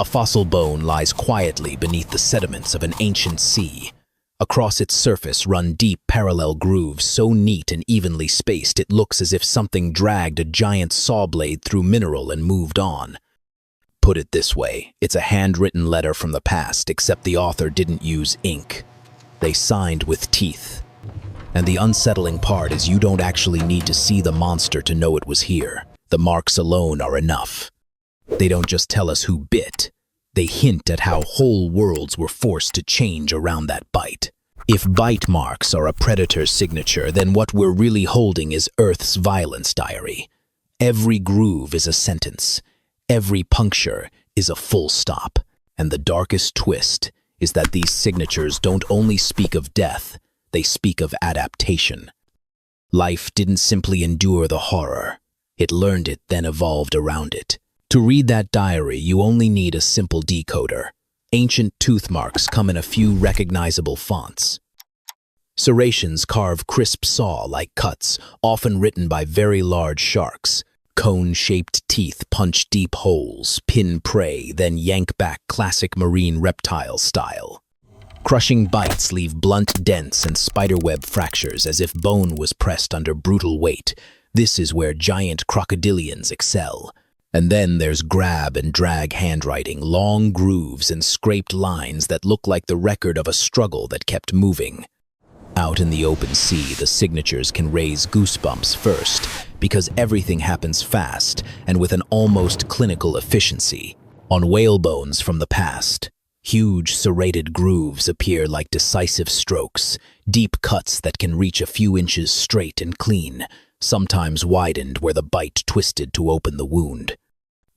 A fossil bone lies quietly beneath the sediments of an ancient sea. Across its surface run deep parallel grooves so neat and evenly spaced it looks as if something dragged a giant saw blade through mineral and moved on. Put it this way, it's a handwritten letter from the past, except the author didn't use ink. They signed with teeth. And the unsettling part is you don't actually need to see the monster to know it was here. The marks alone are enough. They don't just tell us who bit. They hint at how whole worlds were forced to change around that bite. If bite marks are a predator's signature, then what we're really holding is Earth's violence diary. Every groove is a sentence. Every puncture is a full stop. And the darkest twist is that these signatures don't only speak of death, they speak of adaptation. Life didn't simply endure the horror. It learned it, then evolved around it. To read that diary, you only need a simple decoder. Ancient tooth marks come in a few recognizable fonts. Serrations carve crisp saw-like cuts, often written by very large sharks. Cone-shaped teeth punch deep holes, pin prey, then yank back classic marine reptile style. Crushing bites leave blunt dents and spiderweb fractures as if bone was pressed under brutal weight. This is where giant crocodilians excel. And then there's grab and drag handwriting, long grooves and scraped lines that look like the record of a struggle that kept moving. Out in the open sea, the signatures can raise goosebumps first, because everything happens fast and with an almost clinical efficiency. On whale bones from the past, huge serrated grooves appear like decisive strokes, deep cuts that can reach a few inches straight and clean, sometimes widened where the bite twisted to open the wound.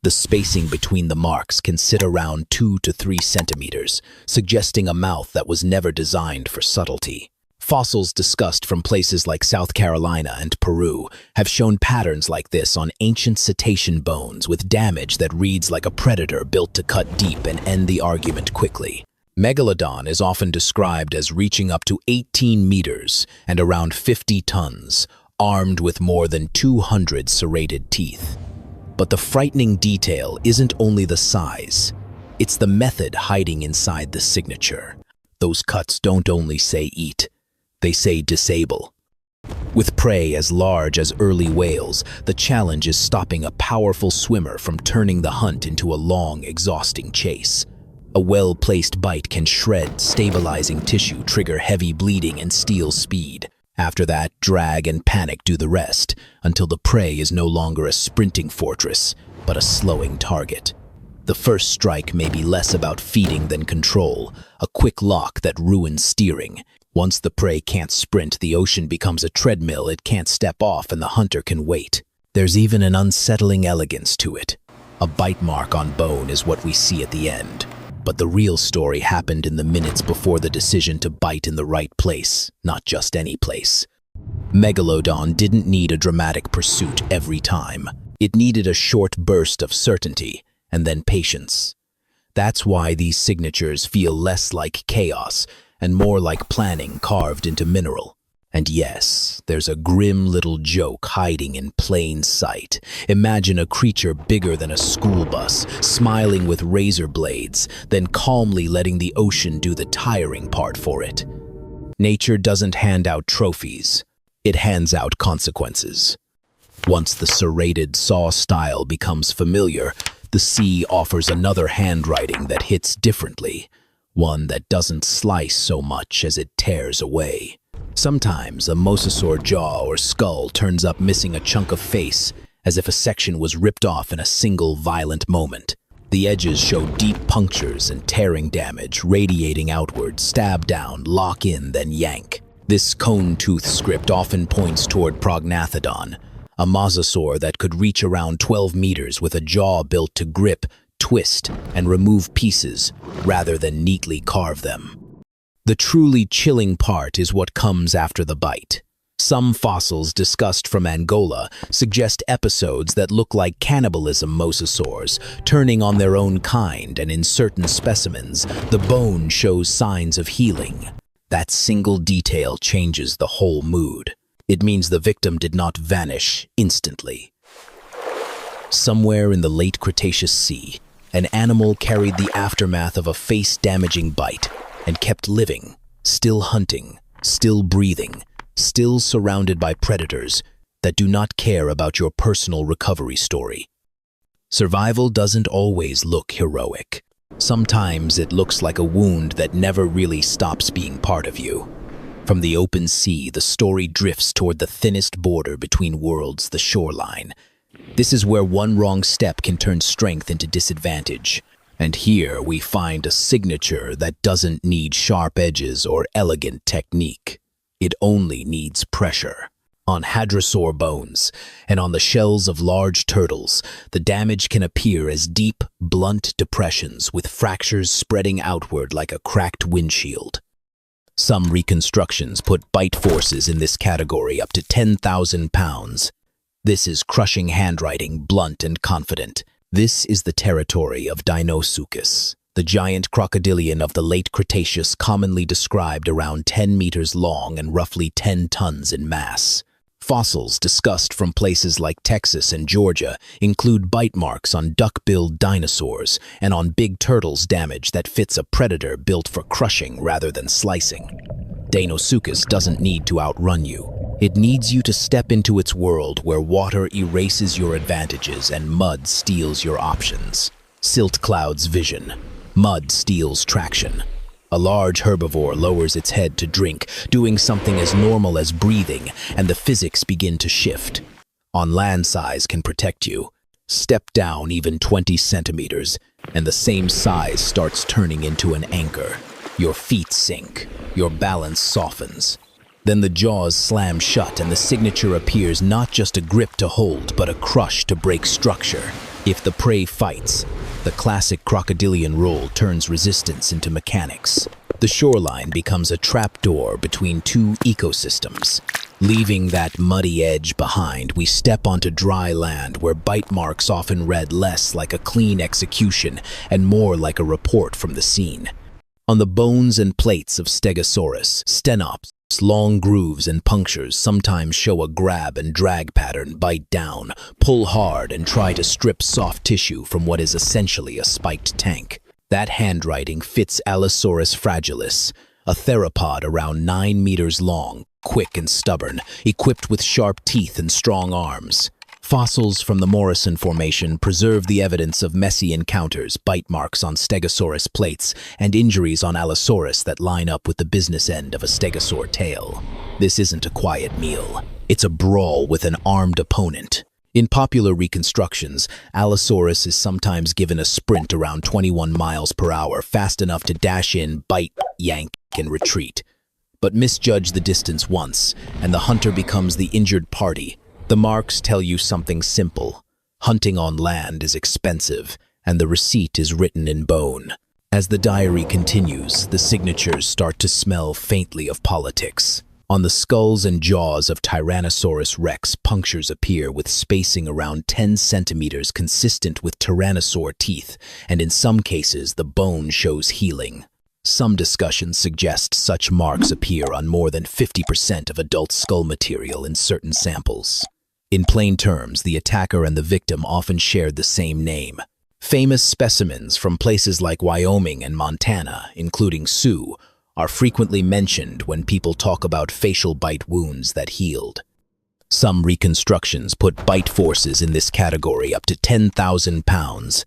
The spacing between the marks can sit around 2 to 3 centimeters, suggesting a mouth that was never designed for subtlety. Fossils discussed from places like South Carolina and Peru have shown patterns like this on ancient cetacean bones with damage that reads like a predator built to cut deep and end the argument quickly. Megalodon is often described as reaching up to 18 meters and around 50 tons, armed with more than 200 serrated teeth. But the frightening detail isn't only the size, it's the method hiding inside the signature. Those cuts don't only say eat, they say disable. With prey as large as early whales, the challenge is stopping a powerful swimmer from turning the hunt into a long, exhausting chase. A well-placed bite can shred stabilizing tissue, trigger heavy bleeding, and steal speed. After that, drag and panic do the rest, until the prey is no longer a sprinting fortress, but a slowing target. The first strike may be less about feeding than control, a quick lock that ruins steering. Once the prey can't sprint, the ocean becomes a treadmill it can't step off and the hunter can wait. There's even an unsettling elegance to it. A bite mark on bone is what we see at the end. But the real story happened in the minutes before the decision to bite in the right place, not just any place. Megalodon didn't need a dramatic pursuit every time. It needed a short burst of certainty, and then patience. That's why these signatures feel less like chaos and more like planning carved into mineral. And yes, there's a grim little joke hiding in plain sight. Imagine a creature bigger than a school bus, smiling with razor blades, then calmly letting the ocean do the tiring part for it. Nature doesn't hand out trophies, it hands out consequences. Once the serrated saw style becomes familiar, the sea offers another handwriting that hits differently, one that doesn't slice so much as it tears away. Sometimes a mosasaur jaw or skull turns up missing a chunk of face, as if a section was ripped off in a single violent moment. The edges show deep punctures and tearing damage, radiating outward, stab down, lock in, then yank. This cone-tooth script often points toward Prognathodon, a mosasaur that could reach around 12 meters with a jaw built to grip, twist, and remove pieces rather than neatly carve them. The truly chilling part is what comes after the bite. Some fossils discussed from Angola suggest episodes that look like cannibalism mosasaurs, turning on their own kind, and in certain specimens, the bone shows signs of healing. That single detail changes the whole mood. It means the victim did not vanish instantly. Somewhere in the late Cretaceous Sea, An animal carried the aftermath of a face-damaging bite and kept living, still hunting, still breathing, still surrounded by predators that do not care about your personal recovery story. Survival doesn't always look heroic. Sometimes it looks like a wound that never really stops being part of you. From the open sea, the story drifts toward the thinnest border between worlds, the shoreline. This is where one wrong step can turn strength into disadvantage. And here we find a signature that doesn't need sharp edges or elegant technique. It only needs pressure. On hadrosaur bones and on the shells of large turtles, the damage can appear as deep, blunt depressions with fractures spreading outward like a cracked windshield. Some reconstructions put bite forces in this category up to 10,000 pounds. This is crushing handwriting, blunt and confident. This is the territory of Deinosuchus, the giant crocodilian of the late Cretaceous, commonly described around 10 meters long and roughly 10 tons in mass. Fossils discussed from places like Texas and Georgia include bite marks on duck-billed dinosaurs and on big turtles' damage that fits a predator built for crushing rather than slicing. Deinosuchus doesn't need to outrun you. It needs you to step into its world where water erases your advantages and mud steals your options. Silt clouds vision. Mud steals traction. A large herbivore lowers its head to drink, doing something as normal as breathing, and the physics begin to shift. On land, size can protect you. Step down even 20 centimeters, and the same size starts turning into an anchor. Your feet sink. Your balance softens. Then the jaws slam shut and the signature appears, not just a grip to hold, but a crush to break structure. If the prey fights, the classic crocodilian roll turns resistance into mechanics. The shoreline becomes a trapdoor between two ecosystems. Leaving that muddy edge behind, we step onto dry land where bite marks often read less like a clean execution and more like a report from the scene. On the bones and plates of Stegosaurus, stenops, long grooves and punctures sometimes show a grab and drag pattern. Bite down, pull hard, and try to strip soft tissue from what is essentially a spiked tank. That handwriting fits Allosaurus fragilis, a theropod around 9 meters long, quick and stubborn, equipped with sharp teeth and strong arms. Fossils from the Morrison Formation preserve the evidence of messy encounters, bite marks on Stegosaurus plates, and injuries on Allosaurus that line up with the business end of a stegosaur tail. This isn't a quiet meal. It's a brawl with an armed opponent. In popular reconstructions, Allosaurus is sometimes given a sprint around 21 miles per hour, fast enough to dash in, bite, yank, and retreat. But misjudge the distance once, and the hunter becomes the injured party. The marks tell you something simple. Hunting on land is expensive, and the receipt is written in bone. As the diary continues, the signatures start to smell faintly of politics. On the skulls and jaws of Tyrannosaurus rex, punctures appear with spacing around 10 centimeters consistent with tyrannosaur teeth, and in some cases the bone shows healing. Some discussions suggest such marks appear on more than 50% of adult skull material in certain samples. In plain terms, the attacker and the victim often shared the same name. Famous specimens from places like Wyoming and Montana, including Sioux, are frequently mentioned when people talk about facial bite wounds that healed. Some reconstructions put bite forces in this category up to 10,000 pounds.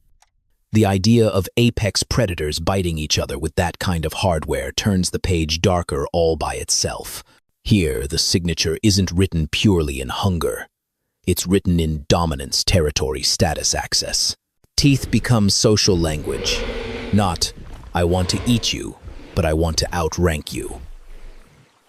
The idea of apex predators biting each other with that kind of hardware turns the page darker all by itself. Here, the signature isn't written purely in hunger. It's written in dominance, territory, status access. Teeth become social language. Not, I want to eat you, but I want to outrank you.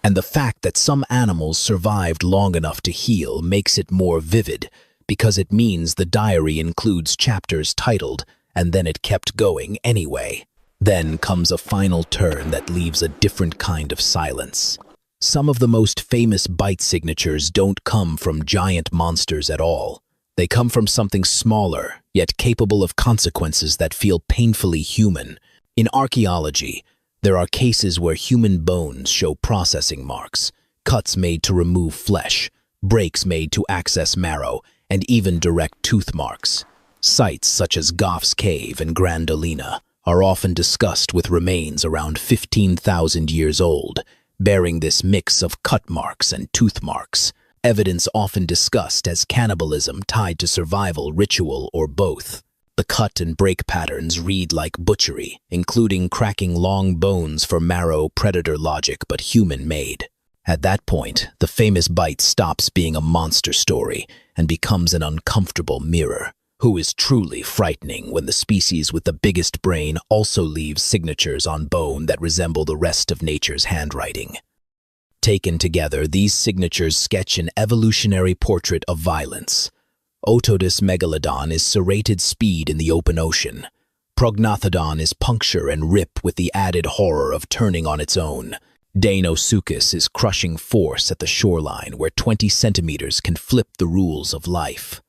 And the fact that some animals survived long enough to heal makes it more vivid, because it means the diary includes chapters titled, and then it kept going anyway. Then comes a final turn that leaves a different kind of silence. Some of the most famous bite signatures don't come from giant monsters at all. They come from something smaller, yet capable of consequences that feel painfully human. In archaeology, there are cases where human bones show processing marks, cuts made to remove flesh, breaks made to access marrow, and even direct tooth marks. Sites such as Gough's Cave and Grandolina are often discussed with remains around 15,000 years old, bearing this mix of cut marks and tooth marks, evidence often discussed as cannibalism tied to survival, ritual, or both. The cut and break patterns read like butchery, including cracking long bones for marrow predator logic but human-made. At that point, the famous bite stops being a monster story and becomes an uncomfortable mirror. Who is truly frightening when the species with the biggest brain also leaves signatures on bone that resemble the rest of nature's handwriting. Taken together, these signatures sketch an evolutionary portrait of violence. Otodus megalodon is serrated speed in the open ocean. Prognathodon is puncture and rip with the added horror of turning on its own. Deinosuchus is crushing force at the shoreline where 20 centimeters can flip the rules of life.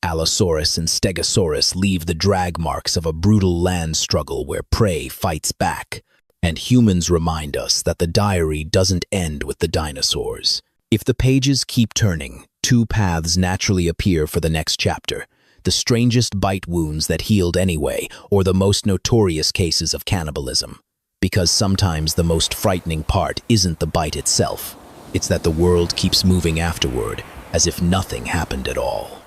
Allosaurus and Stegosaurus leave the drag marks of a brutal land struggle where prey fights back. And humans remind us that the diary doesn't end with the dinosaurs. If the pages keep turning, two paths naturally appear for the next chapter: the strangest bite wounds that healed anyway, or the most notorious cases of cannibalism. Because sometimes the most frightening part isn't the bite itself. It's that the world keeps moving afterward, as if nothing happened at all.